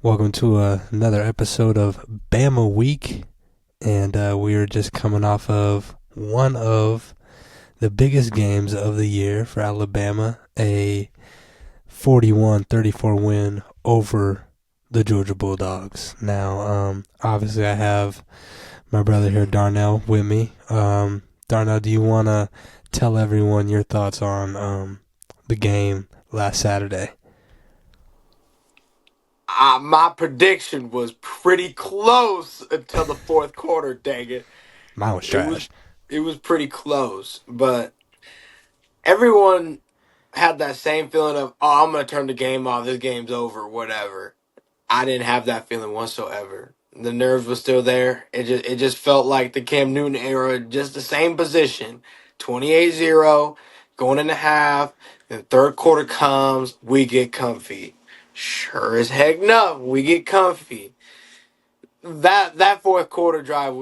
Welcome to another episode of BAMA Week, and we are just coming off of one of the biggest games of the year for Alabama, a 41-34 win over the Georgia Bulldogs. Now, obviously I have my brother here, Darnell, with me. Darnell, do you want to tell everyone your thoughts on the game last Saturday? My prediction was pretty close until the fourth quarter. Dang it! Mine was It was trash. it was pretty close, but everyone had that same feeling of, oh, I'm gonna turn the game off. This game's over. Whatever. I didn't have that feeling whatsoever. The nerves were still there. It just felt like the Cam Newton era, just the same position. 28-0, going in the half, the third quarter comes, we get comfy. Sure as heck no, we get comfy. That fourth quarter drive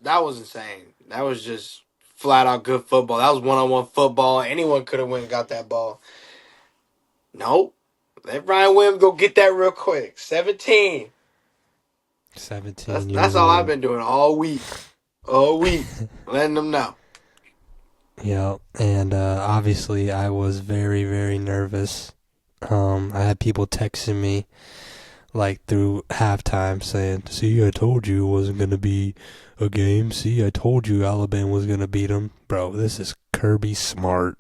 that was insane. That was just flat out good football. That was 1-on-1 football. Anyone could have went and got that ball. Nope. Let Ryan Williams go get that real quick. 17. 17 That's years all I've old. been doing all week. All week. Letting them know. Yeah, and obviously I was very, very nervous. I had people texting me like through halftime saying, "See, I told you it wasn't gonna be a game. See, I told you Alabama was gonna beat them." Bro, this is Kirby Smart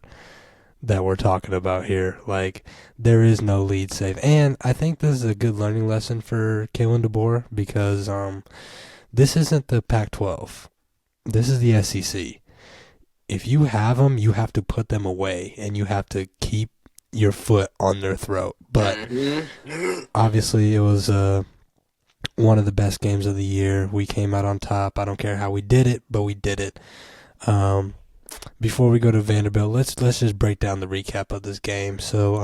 that we're talking about here. Like, there is no lead save, and I think this is a good learning lesson for Kalen DeBoer because this isn't the Pac-12. This is the SEC. If you have them, you have to put them away, and you have to keep your foot on their throat. But Mm-hmm. obviously, it was one of the best games of the year. We came out on top. I don't care how we did it, but we did it. Um, Before we go to Vanderbilt, let's just break down the recap of this game. So,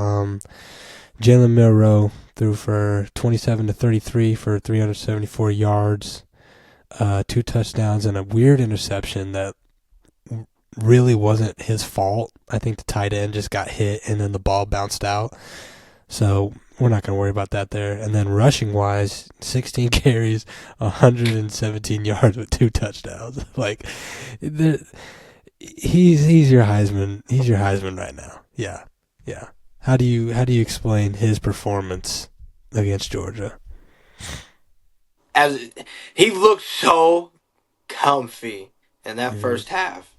Jalen Milroe threw for 27 to 33 for 374 yards, 2 touchdowns, and a weird interception that really wasn't his fault. I think the tight end just got hit and then the ball bounced out. So we're not going to worry about that there. And then rushing wise, 16 carries, 117 yards with 2 touchdowns. Like, he's your Heisman. He's your Heisman right now. Yeah, yeah. How do you explain his performance against Georgia? As he looked so comfy in that Mm-hmm. first half.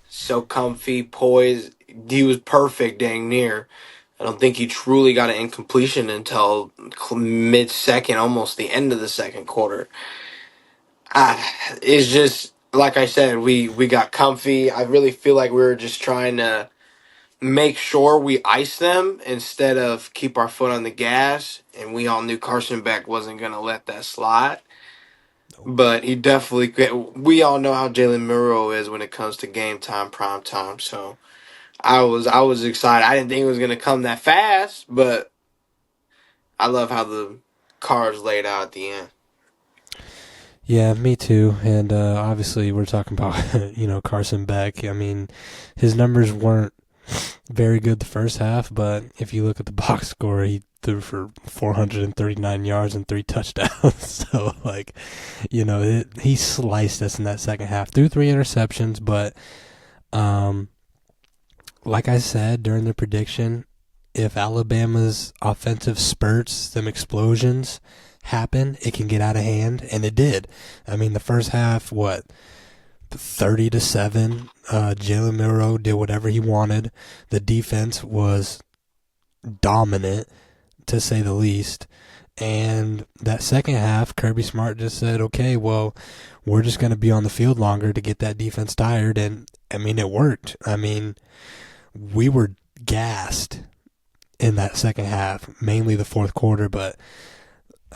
So comfy, poised. He was perfect dang near. I don't think he truly got an incompletion until mid second, almost the end of the second quarter. It's just like I said, we got comfy. I really feel like we were just trying to make sure we ice them instead of keep our foot on the gas. And we all knew Carson Beck wasn't gonna let that slide. But he definitely. We all know how Jalen Murrow is when it comes to game time, prime time. So I was excited. I didn't think it was gonna come that fast, but I love how the cards laid out at the end. Yeah, me too. And obviously, we're talking about Carson Beck. I mean, his numbers weren't very good the first half, but if you look at the box score, he threw for 439 yards and 3 touchdowns. So, like, he sliced us in that second half. Threw 3 interceptions, but um, like I said during the prediction, if Alabama's offensive spurts, them explosions happen, it can get out of hand, and it did. I mean, the first half, 30-7. Jalen Milroe did whatever he wanted. The defense was dominant, to say the least. And that second half, Kirby Smart just said, okay, well, we're just going to be on the field longer to get that defense tired. And, I mean, it worked. I mean, we were gassed in that second half, mainly the fourth quarter, but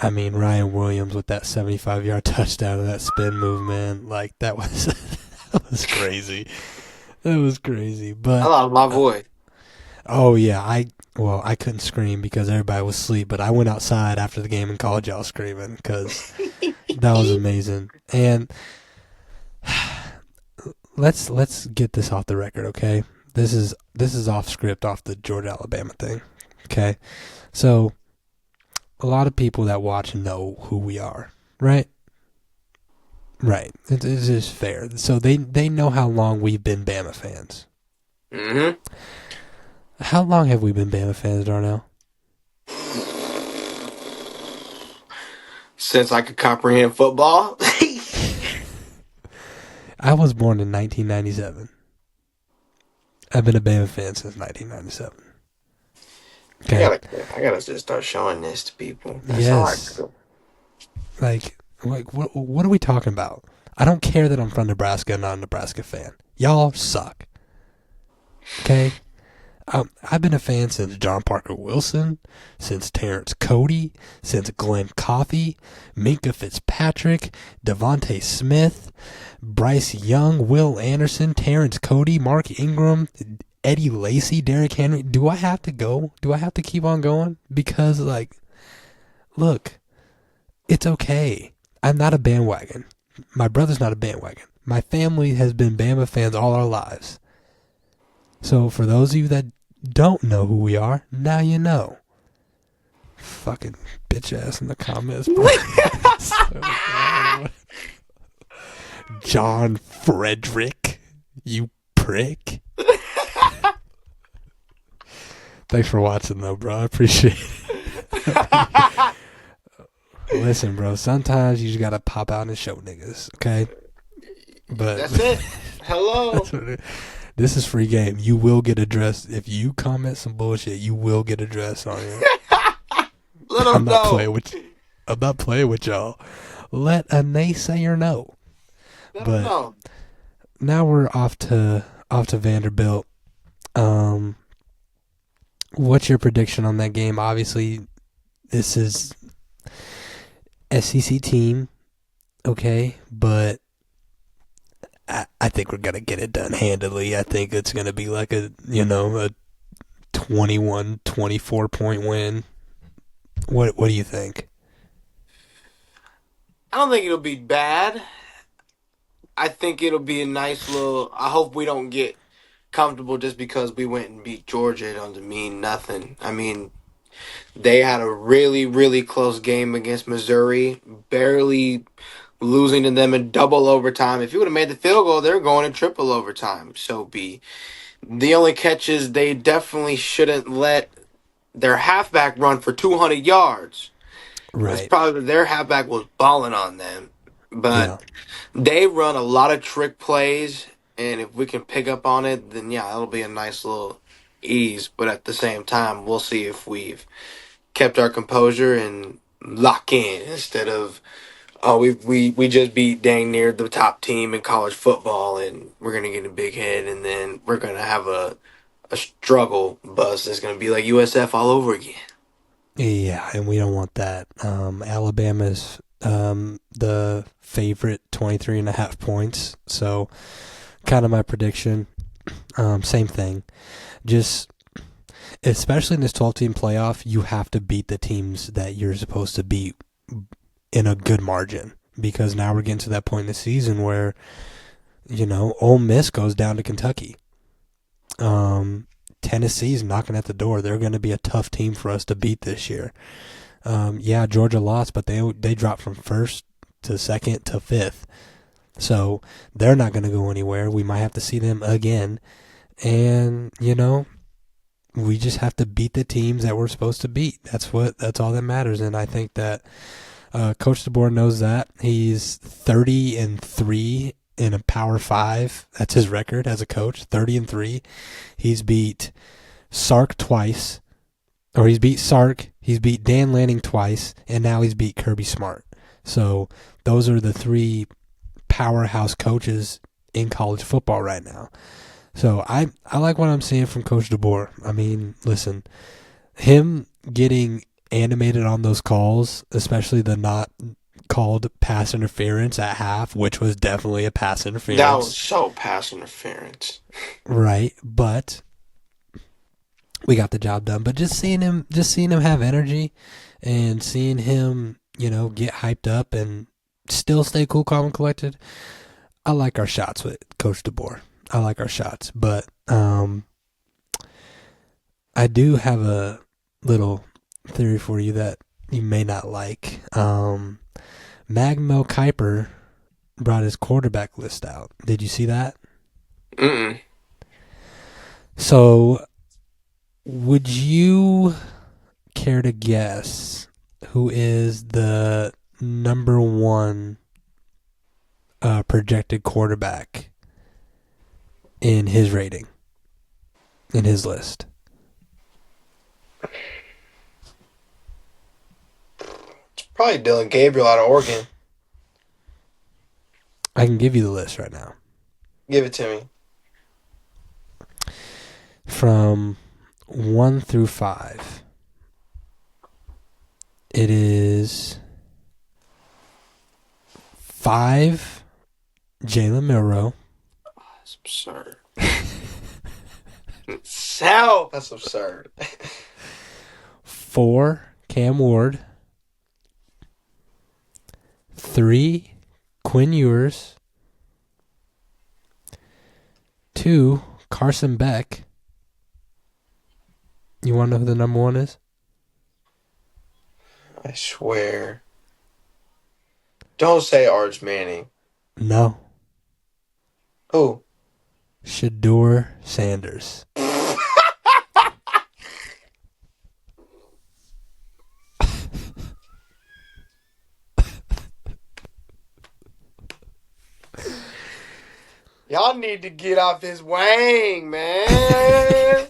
I mean, Ryan Williams with that 75-yard touchdown and that spin movement, like that was that was crazy. That was crazy. I But lost my uh, voice. oh yeah, I couldn't scream because everybody was asleep, but I went outside after the game and called y'all screaming because that was amazing. And let's get this off the record, okay? This is off script, off the Georgia Alabama thing, okay? So a lot of people that watch know who we are, right? Right. It's just fair. So they know how long we've been Bama fans. Mm-hmm. How long have we been Bama fans, Darnell? Since I could comprehend football. I was born in 1997. I've been a Bama fan since 1997. I Okay. gotta, I gotta just start showing this to people. That's all I Yes. do. Like what are we talking about? I don't care that I'm from Nebraska and not a Nebraska fan. Y'all suck. Okay? I've been a fan since John Parker Wilson, since Terrence Cody, since Glenn Coffey, Minka Fitzpatrick, Devontae Smith, Bryce Young, Will Anderson, Terrence Cody, Mark Ingram, Eddie Lacy, Derrick Henry. Do I have to go? Do I have to keep on going? Because, look, it's okay. I'm not a bandwagon. My brother's not a bandwagon. My family has been Bama fans all our lives. So for those of you that don't know who we are, now you know. Fucking bitch ass in the comments, bro. John Frederick, you prick. Thanks for watching, though, bro. I appreciate it. Listen, bro. Sometimes you just gotta pop out and show niggas, okay? But That's it. Hello. that's what this is free game. You will get addressed if you comment some bullshit. You will get addressed on here. Let I'm them not know. playing with. I'm not playing with y'all. Let a naysayer know. Let them But know. now we're off to Vanderbilt. Um, what's your prediction on that game? Obviously, this is SEC team, okay, but I think we're gonna get it done handily. I think it's gonna be like a 21-24 point win. What do you think? I don't think it'll be bad. I think it'll be a nice little. I hope we don't get comfortable just because we went and beat Georgia. It doesn't mean nothing. I mean, they had a really, really close game against Missouri, barely losing to them in double overtime. If you would have made the field goal, they're going in triple overtime. So be. The only catch is they definitely shouldn't let their halfback run for 200 yards. That's Right. probably their halfback was balling on them. Yeah. But they run a lot of trick plays, and if we can pick up on it, then yeah, it'll be a nice little ease. But at the same time, we'll see if we've kept our composure and lock in instead of we just beat dang near the top team in college football, and we're gonna get a big head, and then we're gonna have a struggle bus that's gonna be like USF all over again. Yeah, and we don't want that. Alabama's the favorite, 23.5 points. So kind of my prediction. Same thing. Just especially in this 12-team playoff, you have to beat the teams that you're supposed to beat in a good margin, because now we're getting to that point in the season where Ole Miss goes down to Kentucky. Tennessee's knocking at the door. They're going to be a tough team for us to beat this year. Yeah, Georgia lost, but they dropped from first to second to fifth. So they're not going to go anywhere. We might have to see them again. And, we just have to beat the teams that we're supposed to beat. That's all that matters. And I think that Coach DeBoer knows that. He's 30-3 in a Power 5. That's his record as a coach, 30-3. He's beat Sark twice, or he's beat Sark, he's beat Dan Lanning twice, and now he's beat Kirby Smart. So those are the three powerhouse coaches in college football right now. So I like what I'm seeing from Coach DeBoer. I mean, listen, him getting animated on those calls, especially the not called pass interference at half, which was definitely a pass That was interference. so pass interference. Right, but we got the job done. But just seeing him have energy and seeing him, get hyped up and still stay cool, calm, and collected. I like our shots with Coach DeBoer. I like our shots, but I do have a little theory for you that you may not like. Magmo Kiper brought his quarterback list out. Did you see that? Mm-mm. So, would you care to guess who is the number one projected quarterback in his rating, in his list? It's probably Dylan Gabriel out of Oregon. I can give you the list right now. Give it to me. From 1 through 5, it is 5, Jalen Milroe. That's absurd. Hell, that's absurd. 4, Cam Ward. 3, Quinn Ewers. 2, Carson Beck. You want to know who the number one is? I swear. Don't say Arch Manning. No. Who? Shador Sanders. Y'all need to get off this wang, man.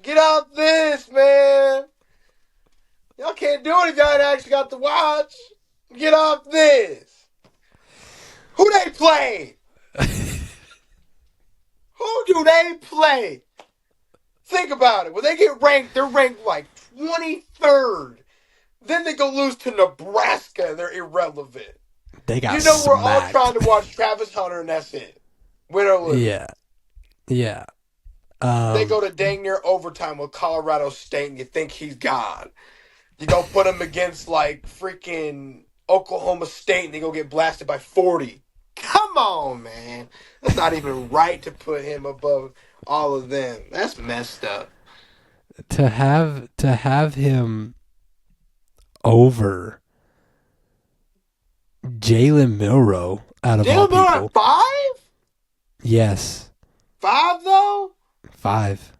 Get off this, man. Y'all can't do it if y'all ain't actually got the watch. Get off this. Who they play? Who do they play? Think about it. When they get ranked, they're ranked like 23rd. Then they go lose to Nebraska and they're irrelevant. They got You know we're all smacked. trying to watch Travis Hunter and that's it. Win or lose. Yeah. Yeah. They go to dang near overtime with Colorado State and you think he's God. You go put him against like freaking Oklahoma State and they go get blasted by 40. Come on, man. That's not even right to put him above all of them. That's messed up. to have him over Jalen Milroe out of all Jalen Miller people. at 5? Yes. 5 though? 5.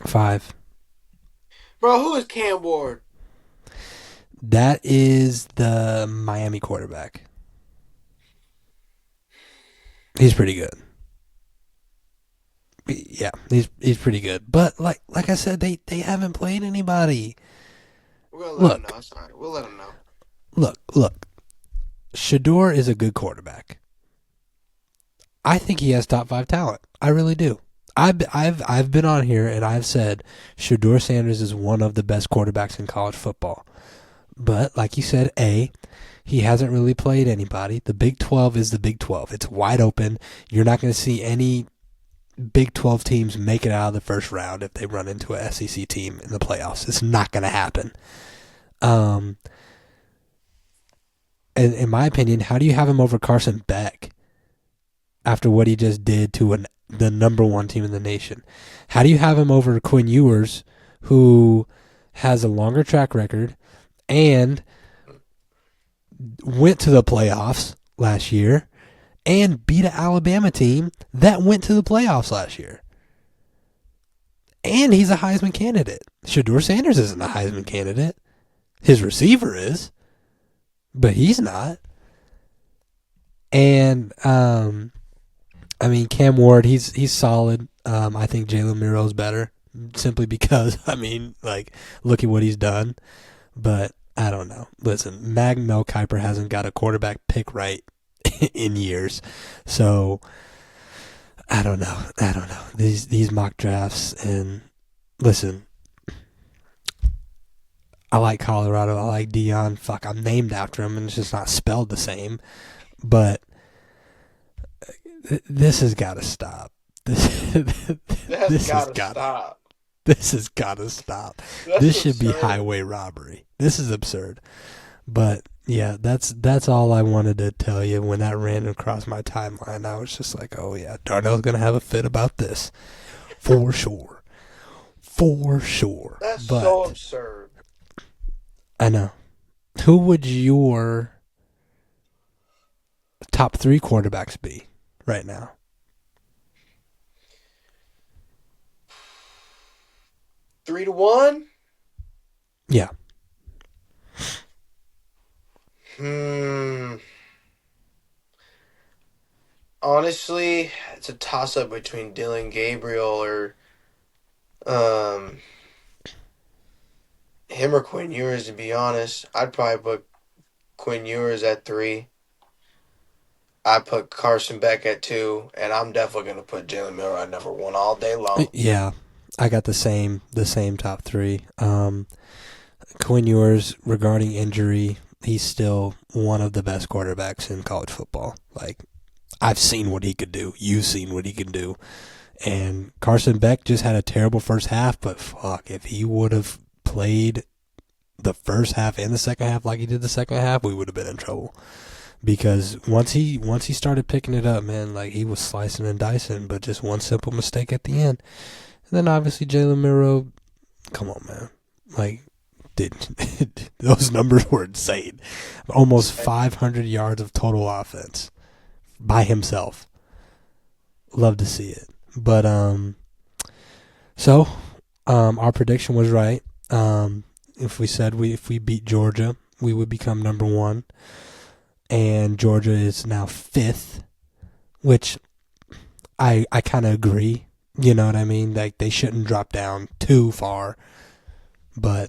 5. Bro, who is Cam Ward? That is the Miami quarterback. He's pretty good. Yeah, he's pretty good. But like I said, they haven't played anybody. We're gonna let him Look, know. Sorry, we'll let him know. look. Shador is a good quarterback. I think he has top 5 talent. I really do. I've been on here and I've said Shador Sanders is one of the best quarterbacks in college football. But like you said, he hasn't really played anybody. The Big 12 is the Big 12. It's wide open. You're not going to see any Big 12 teams make it out of the first round if they run into a SEC team in the playoffs. It's not going to happen. And in my opinion, how do you have him over Carson Beck after what he just did to the number one team in the nation? How do you have him over Quinn Ewers, who has a longer track record and went to the playoffs last year and beat an Alabama team that went to the playoffs last year? And he's a Heisman candidate. Shador Sanders isn't a Heisman candidate. His receiver is, but he's not. And I mean, Cam Ward, he's solid. I think Jalen Milroe's better simply because look at what he's done. But I don't know. Listen, Mel Kiper hasn't got a quarterback pick right in years, so I don't know. These mock drafts, and listen, I like Colorado. I like DiJon. Fuck, I'm named after him, and it's just not spelled the same. But this has got to stop. This has got to stop. This has got to stop. This should be highway robbery. This is absurd. But yeah, that's all I wanted to tell you. When that ran across my timeline, I was just like, oh yeah, Darnell's gonna have a fit about this, for sure, for sure. That's but, so absurd. I know. Who would your top three quarterbacks be right now? 3-1. Yeah. Hmm. Honestly, it's a toss up between Dylan Gabriel or um him or Quinn Ewers. To be honest, I'd probably put Quinn Ewers at three. I put Carson Beck at two, and I'm definitely gonna put Jalen Miller at number one all day long. Yeah. I got the same top three. Quinn Ewers, regarding injury, he's still one of the best quarterbacks in college football. Like, I've seen what he could do. You've seen what he can do. And Carson Beck just had a terrible first half, but fuck, if he would have played the first half and the second half like he did the second half, we would have been in trouble. Because once he started picking it up, man, like he was slicing and dicing, but just one simple mistake at the end. And then obviously Jalen Miro, come on, man, like did those numbers were insane. Almost 500 yards of total offense by himself. Love to see it. But so our prediction was right. If we said if we beat Georgia, we would become number one, and Georgia is now fifth, which I kind of agree. You know what I mean? Like they shouldn't drop down too far, but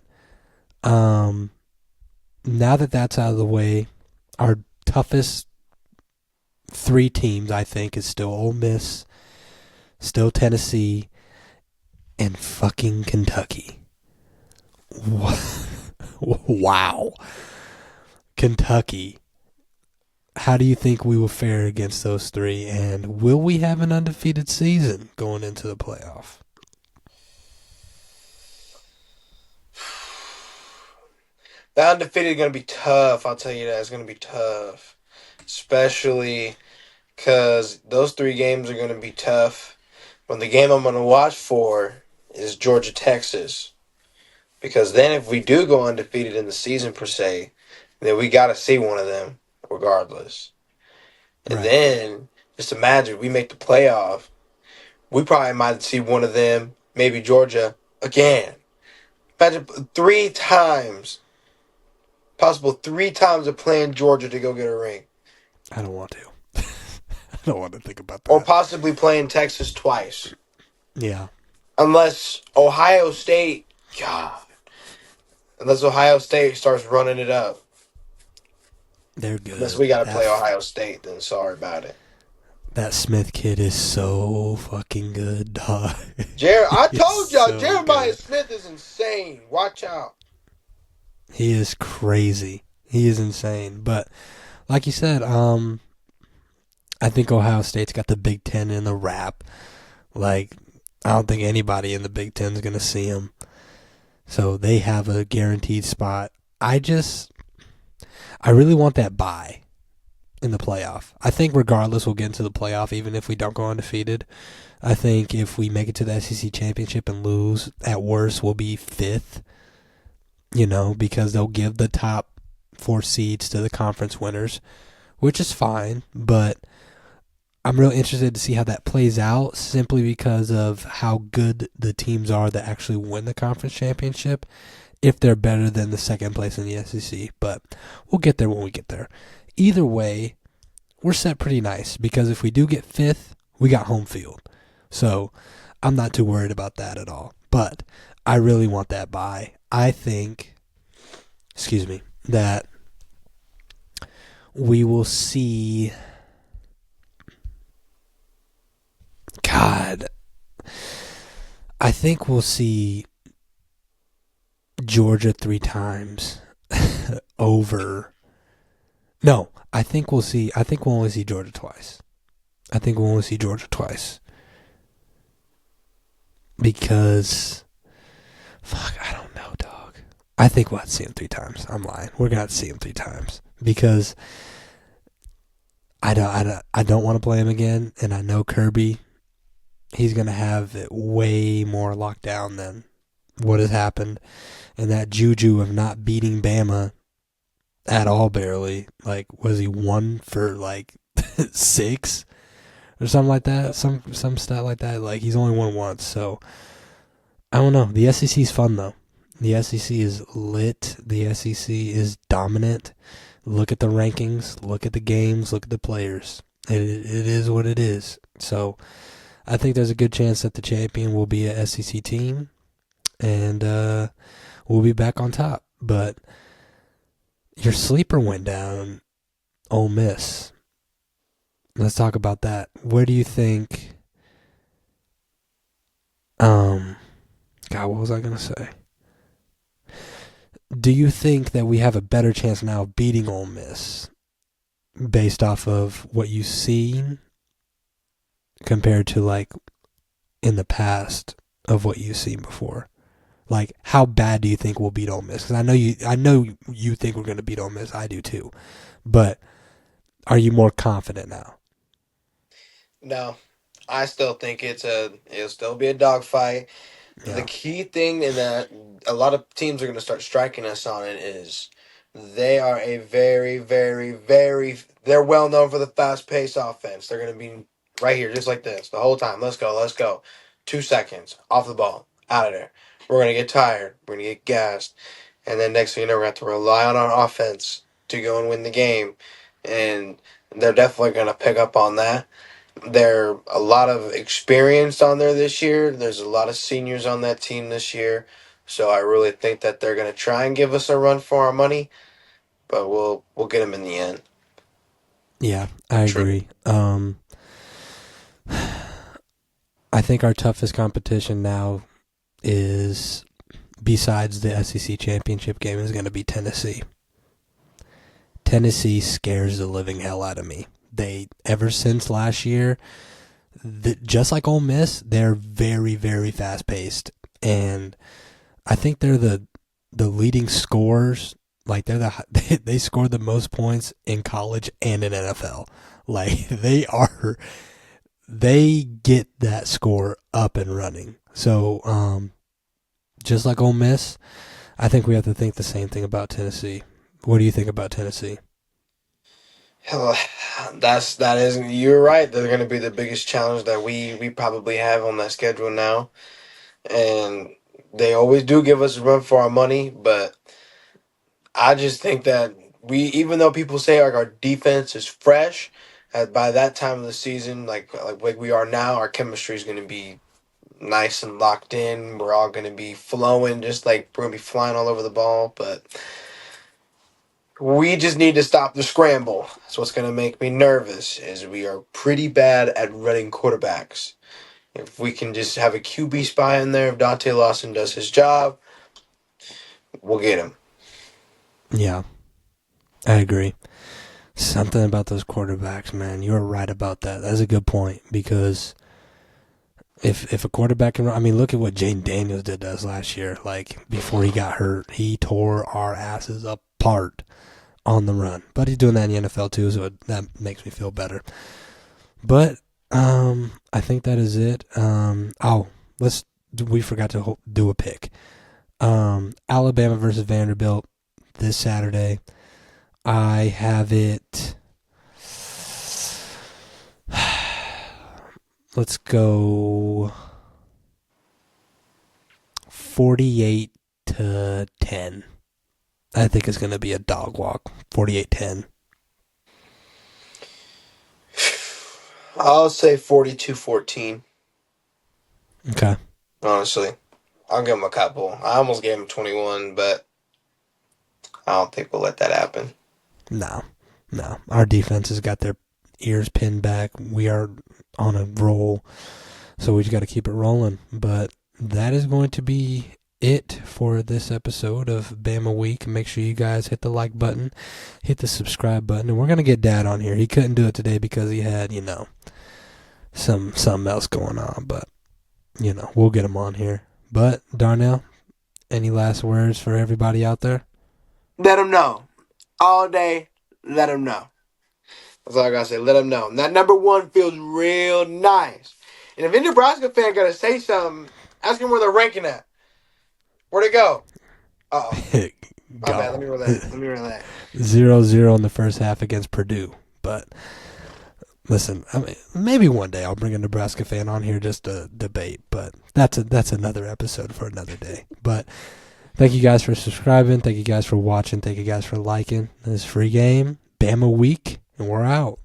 now that that's out of the way, our toughest three teams I think is still Ole Miss, still Tennessee, and fucking Kentucky. Wow. Kentucky. How do you think we will fare against those three? And will we have an undefeated season going into the playoff? The undefeated is gonna be tough. I'll tell you that it's gonna be tough, especially because those three games are gonna be tough. But the game I'm gonna watch for is Georgia Texas, because then if we do go undefeated in the season per se, then we got to see one of them regardless. And Right. then just imagine we make the playoff, we probably might see one of them, maybe Georgia again. Imagine three times, possible three times of playing Georgia to go get a ring, I don't want to. I don't want to think about or that. possibly playing Texas twice, Yeah, unless Ohio State, God, unless Ohio State starts running it up. they're Unless good. we got to play Ohio State, then sorry about it. That Smith kid is so fucking good, dog. I He is told y'all, so Jeremiah good. Smith is insane. Watch out. He is crazy. He is insane. But like you said, I think Ohio State's got the Big Ten in the wrap. Like, I don't think anybody in the Big Ten is gonna see them. So they have a guaranteed spot. I really want that bye in the playoff. I think regardless we'll get into the playoff even if we don't go undefeated. I think if we make it to the SEC championship and lose, at worst we'll be fifth. Because they'll give the top four seeds to the conference winners, which is fine. But I'm real interested to see how that plays out simply because of how good the teams are that actually win the conference championship, if they're better than the second place in the SEC. But we'll get there when we get there. Either way, we're set pretty nice because if we do get fifth, we got home field. So I'm not too worried about that at all. But I really want that bye. I think, that we will see. God, I think we'll see Georgia three times over. No, I think we'll see. I think we'll only see Georgia twice. I think we'll only see Georgia twice because, fuck, I don't know, dog. I think we'll have to see him three times. I'm lying. We're gonna have to see him three times because I don't want to play him again, and I know Kirby. He's gonna have it way more locked down than what has happened and that juju of not beating Bama at all, barely. Like, was he 1 for 6 or something like that? Some stat like that. Like, he's only won once, so I don't know. The SEC is fun though. The SEC is lit. The SEC is dominant. Look at the rankings. Look at the games. Look at the players. It is what it is. So I think there's a good chance that the champion will be a SEC team, and we'll be back on top. But your sleeper went down, Ole Miss. Let's talk about that. Where do you think? Um, God, what was I gonna say? Do you think that we have a better chance now of beating Ole Miss based off of what you've seen compared to like in the past of what you've seen before? Like, how bad do you think we'll beat Ole Miss? Because I know you think we're going to beat Ole Miss. I do too. But are you more confident now? No, I still think it'll still be a dogfight. The Yeah. key thing in that a lot of teams are going to start striking us on it is they are a very, very, very. They're well known for the fast pace offense. They're going to be right here, just like this, the whole time. Let's go, let's go. 2 seconds off the ball, out of there. We're going to get tired. We're going to get gassed, and then next thing you know, we're going to have to rely on our offense to go and win the game, and they're definitely going to pick up on that. There a lot of experience on there this year. There's a lot of seniors on that team this year. So I really think that they're going to try and give us a run for our money, but we'll get them in the end. Yeah, I True. agree. I think our toughest competition now is, besides the SEC championship game, is going to be Tennessee. Tennessee scares the living hell out of me. They, ever since last year, just like Ole Miss, they're very, very fast paced, and I think they're the leading scorers. Like, they scored the most points in college and in NFL. Like, they get that score up and running. So just like Ole Miss, I think we have to think the same thing about Tennessee. What do you think about Tennessee? Hell, that is you're right. They're going to be the biggest challenge that we probably have on that schedule now, and they always do give us a run for our money. But I just think that even though people say like our defense is fresh, by that time of the season, like we are now, our chemistry is going to be nice and locked in. We're all going to be flowing, just like we're going to be flying all over the ball. But we just need to stop the scramble. That's what's going to make me nervous. Is we are pretty bad at running quarterbacks. If we can just have a QB spy in there, if Dante Lawson does his job, we'll get him. Yeah, I agree. Something about those quarterbacks, man. You're right about that. That's a good point because if a quarterback can run, I mean, look at what Jaden Daniels did to us last year. Like, before he got hurt, he tore our asses apart on the run. But he's doing that in the NFL too, so that makes me feel better. But I think that is it. Let's we forgot to do a pick. Alabama versus Vanderbilt this Saturday. I have it. Let's go 48-10. I think it's going to be a dog walk. 48-10. I'll say 42-14. Okay. Honestly, I'll give him a couple. I almost gave him 21, but I don't think we'll let that happen. No. No. Our defense has got their ears pinned back. We are on a roll. So we just got to keep it rolling. But that is going to be it for this episode of Bama Week. Make sure you guys hit the like button, hit the subscribe button, and we're gonna get Dad on here. He couldn't do it today because he had, something else going on, but we'll get him on here. But Darnell, any last words for everybody out there? Let him know. All day, let him know. That's all I gotta say. Let him know. And that number one feels real nice. And if any Nebraska fan gotta say something, ask him where they're ranking at. Where'd it go? Uh-oh. My bad. Let me Gone. relay. Let me relay. 0-0 in the first half against Purdue. But listen, I mean, maybe one day I'll bring a Nebraska fan on here just to debate. But that's another episode for another day. But thank you guys for subscribing. Thank you guys for watching. Thank you guys for liking. This free game, Bama week, and we're out.